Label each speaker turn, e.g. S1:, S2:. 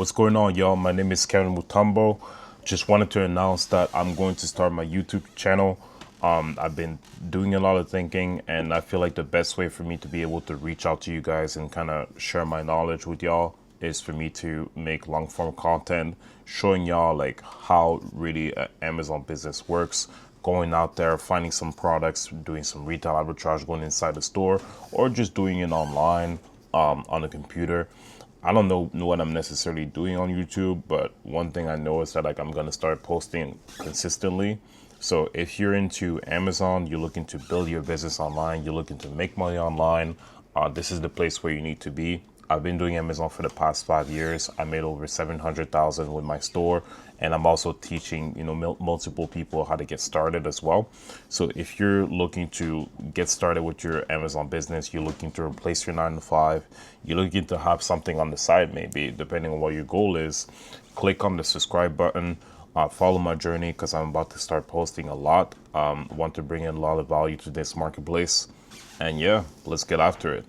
S1: What's going on, y'all? My name is Kevin Mutombo. Just wanted to announce that I'm going to start my YouTube channel. I've been doing a lot of thinking, and I feel like the best way for me to be able to reach out to you guys and kind of share my knowledge with y'all is for me to make long form content showing y'all like how really an Amazon business works, going out there, finding some products, doing some retail arbitrage, going inside the store, or just doing it online on a computer. I don't know what I'm necessarily doing on YouTube, but one thing I know is that like I'm gonna start posting consistently. So if you're into Amazon, you're looking to build your business online, you're looking to make money online, this is the place where you need to be. I've been doing Amazon for the past 5 years. I made over 700,000 with my store, and I'm also teaching, multiple people how to get started as well. So if you're looking to get started with your Amazon business, you're looking to replace your 9 to 5, you're looking to have something on the side, maybe depending on what your goal is, click on the subscribe button. Follow my journey because I'm about to start posting a lot. Want to bring in a lot of value to this marketplace, and yeah, let's get after it.